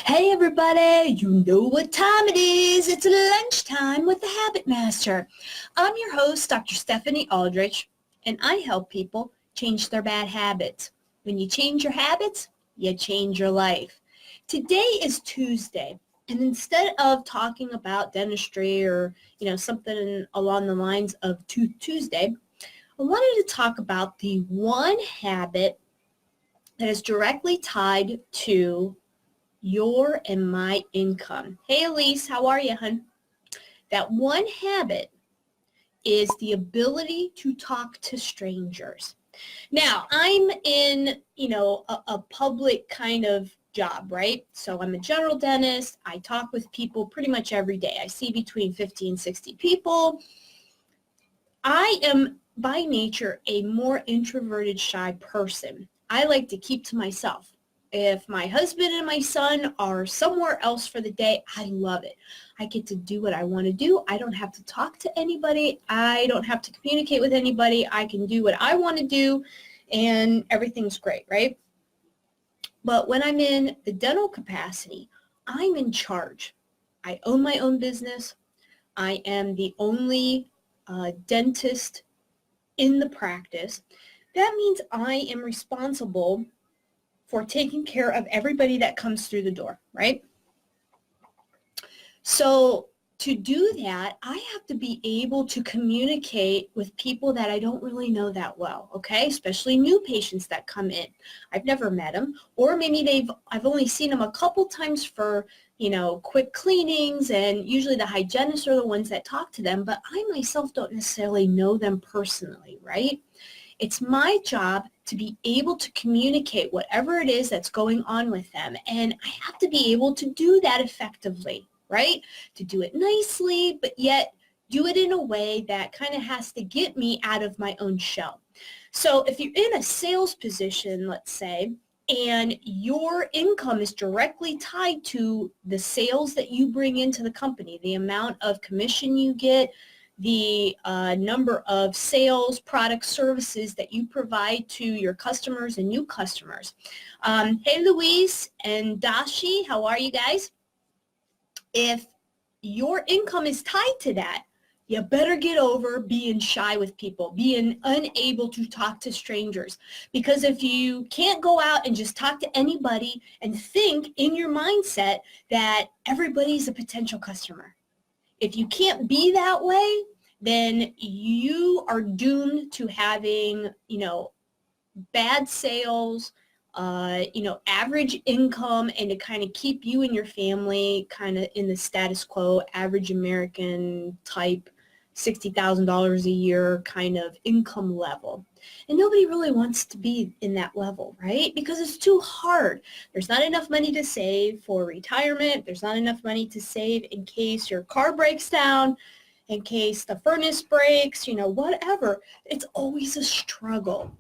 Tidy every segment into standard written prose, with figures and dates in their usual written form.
Hey everybody, you know what time it is. It's lunchtime with the Habit Master. I'm your host, Dr. Stephanie Aldrich, and I help people change their bad habits. When you change your habits, you change your life. Today is Tuesday, and instead of talking about dentistry or, something along the lines of Tuesday, I wanted to talk about the one habit that is directly tied to your and my income. Hey Elise, how are you, hun? That one habit is the ability to talk to strangers. Now, I'm in, a public kind of job, right? So I'm a general dentist. I talk with people pretty much every day. I see between 50 and 60 people. I am by nature a more introverted, shy person. I like to keep to myself. If my husband and my son are somewhere else for the day, I love it. I get to do what I want to do. I don't have to talk to anybody. I don't have to communicate with anybody. I can do what I want to do, and everything's great, right? But when I'm in the dental capacity, I'm in charge. I own my own business. I am the only dentist in the practice. That means I am responsible for taking care of everybody that comes through the door, right? So to do that, I have to be able to communicate with people that I don't really know that well, okay? Especially new patients that come in. I've never met them, or maybe I've only seen them a couple times for, quick cleanings, and usually the hygienists are the ones that talk to them, but I myself don't necessarily know them personally, right? It's my job to be able to communicate whatever it is that's going on with them, and I have to be able to do that effectively, right? To do it nicely, but yet do it in a way that kind of has to get me out of my own shell. So if you're in a sales position, let's say, and your income is directly tied to the sales that you bring into the company, the amount of commission you get, the number of sales, products, services that you provide to your customers and new customers. Hey, Louise and Dashi, how are you guys? If your income is tied to that, you better get over being shy with people, being unable to talk to strangers. Because if you can't go out and just talk to anybody and think in your mindset that everybody's a potential customer, if you can't be that way, then you are doomed to having, bad sales, average income, and to kind of keep you and your family kind of in the status quo, average American type, $60,000 a year kind of income level. And nobody really wants to be in that level, right? Because it's too hard. There's not enough money to save for retirement. There's not enough money to save in case your car breaks down, in case the furnace breaks, whatever. It's always a struggle.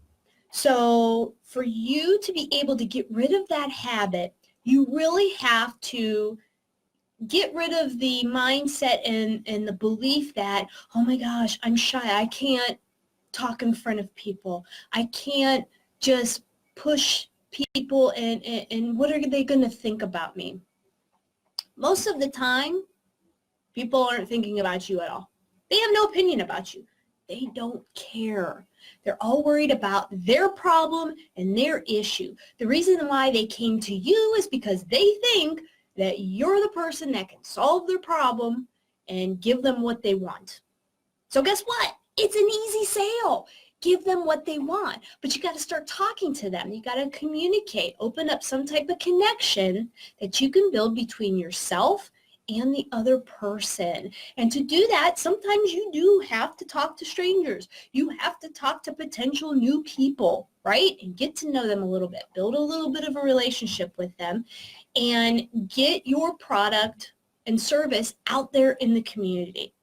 So for you to be able to get rid of that habit, you really have to get rid of the mindset and the belief that, oh my gosh, I'm shy. I can't talk in front of people. I can't just push people, and what are they going to think about me? Most of the time, people aren't thinking about you at all. They have no opinion about you. They don't care. They're all worried about their problem and their issue. The reason why they came to you is because they think that you're the person that can solve their problem and give them what they want. So guess what? It's an easy sale. Give them what they want. But you got to start talking to them. You got to communicate, open up some type of connection that you can build between yourself and the other person. And to do that, sometimes you do have to talk to strangers. You have to talk to potential new people, right? And get to know them a little bit, build a little bit of a relationship with them, and get your product and service out there in the community.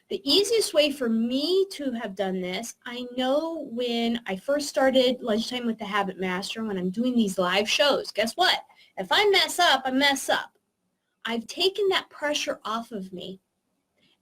The easiest way for me to have done this, I know when I first started Lunchtime with the Habit Master, when I'm doing these live shows, guess what? If I mess up, I mess up. I've taken that pressure off of me,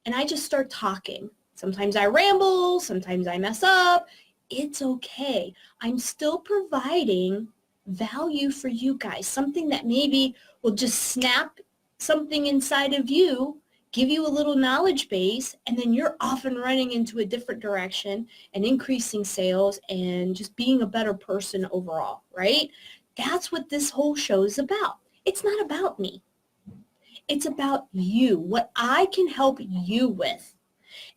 and I just start talking. Sometimes I ramble, sometimes I mess up. It's okay. I'm still providing value for you guys, something that maybe will just snap something inside of you, give you a little knowledge base, and then you're off and running into a different direction and increasing sales and just being a better person overall, right? That's what this whole show is about. It's not about me. It's about you, what I can help you with.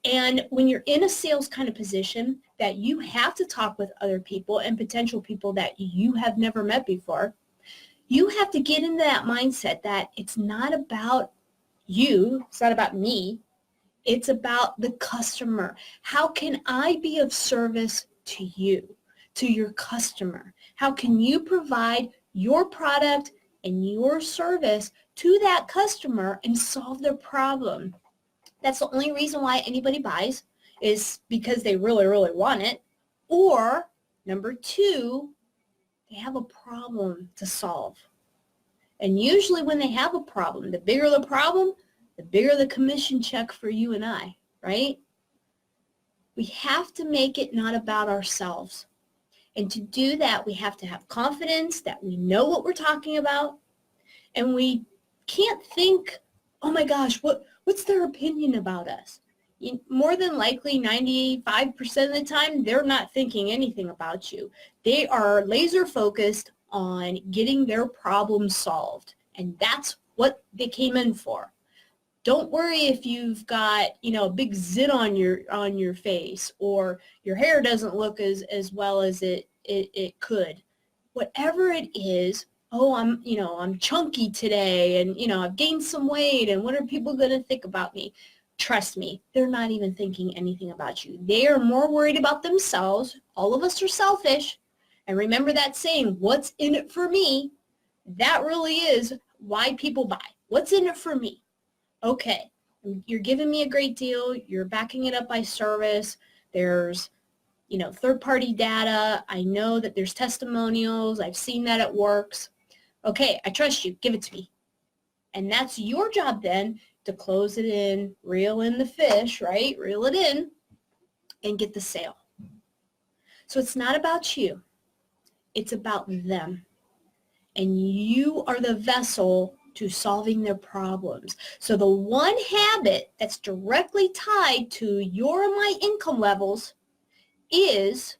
And when you're in a sales kind of position that you have to talk with other people and potential people that you have never met before, you have to get into that mindset that it's not about you, it's not about me, it's about the customer. How can I be of service to you, to your customer? How can you provide your product and your service to that customer and solve their problem? That's the only reason why anybody buys, is because they really, really want it. Or number two, they have a problem to solve. And usually when they have a problem, the bigger the problem, the bigger the commission check for you and I, right? We have to make it not about ourselves. And to do that, we have to have confidence that we know what we're talking about. And we can't think, oh my gosh, what's their opinion about us? More than likely, 95% of the time, they're not thinking anything about you. They are laser focused on getting their problem solved. And that's what they came in for. Don't worry if you've got, a big zit on your face, or your hair doesn't look as well as it could. Whatever it is, oh, I'm chunky today, and I've gained some weight, and what are people going to think about me? Trust me, they're not even thinking anything about you. They are more worried about themselves. All of us are selfish. And remember that saying, what's in it for me? That really is why people buy. What's in it for me? Okay, you're giving me a great deal. You're backing it up by service. There's, third-party data. I know that there's testimonials. I've seen that it works. Okay, I trust you. Give it to me. And that's your job then, to close it in, reel in the fish, right? Reel it in and get the sale. So it's not about you. It's about them. And you are the vessel to solving their problems. So the one habit that's directly tied to your and my income levels is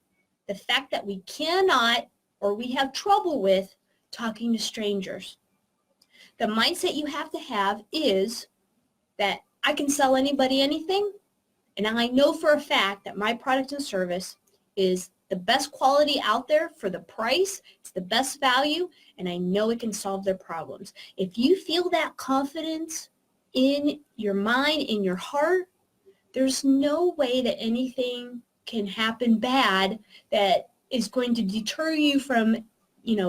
the fact that we cannot, or we have trouble with, talking to strangers. The mindset you have to have is that I can sell anybody anything, and I know for a fact that my product and service is the best quality out there for the price, it's the best value, and I know it can solve their problems. If you feel that confidence in your mind, in your heart, there's no way that anything can happen bad that is going to deter you from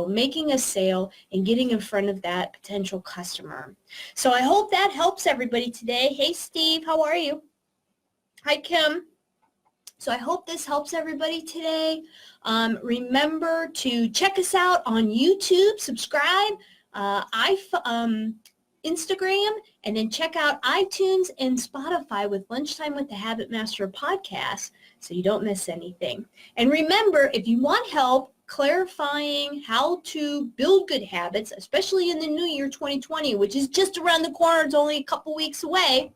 making a sale and getting in front of that potential customer. So I hope that helps everybody today. Hey, Steve, how are you? Hi, Kim. So I hope this helps everybody today. Remember to check us out on YouTube, subscribe, Instagram, and then check out iTunes and Spotify with Lunchtime with the Habit Master podcast so you don't miss anything. And remember, if you want help clarifying how to build good habits, especially in the new year 2020, which is just around the corner, it's only a couple weeks away,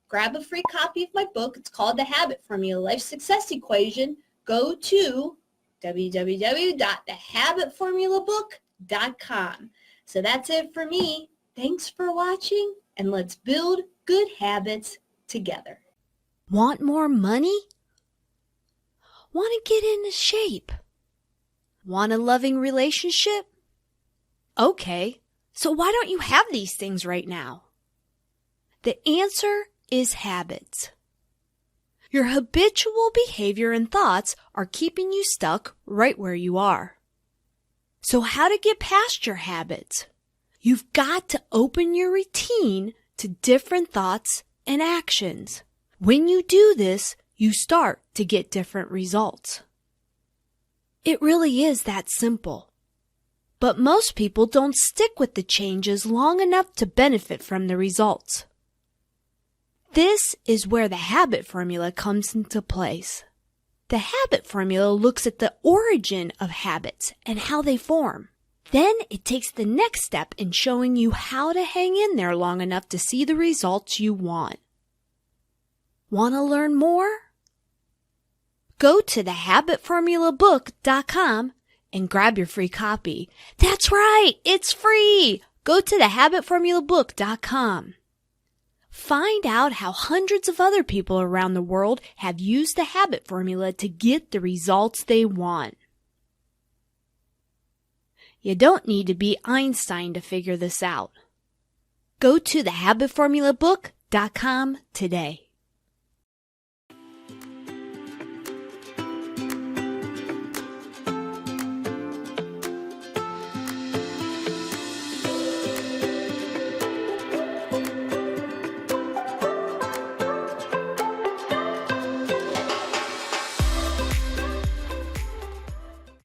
grab a free copy of my book. It's called The Habit Formula, Life Success Equation. Go to www.thehabitformulabook.com. So that's it for me. Thanks for watching, and let's build good habits together. Want more money? Want to get into shape? Want a loving relationship? Okay, so why don't you have these things right now? The answer is habits. Your habitual behavior and thoughts are keeping you stuck right where you are. So how to get past your habits? You've got to open your routine to different thoughts and actions. When you do this, you start to get different results. It really is that simple. But most people don't stick with the changes long enough to benefit from the results. This is where the habit formula comes into place. The habit formula looks at the origin of habits and how they form. Then it takes the next step in showing you how to hang in there long enough to see the results you want. Want to learn more? Go to thehabitformulabook.com and grab your free copy. That's right, it's free. Go to thehabitformulabook.com. Find out how hundreds of other people around the world have used the habit formula to get the results they want. You don't need to be Einstein to figure this out. Go to thehabitformulabook.com today.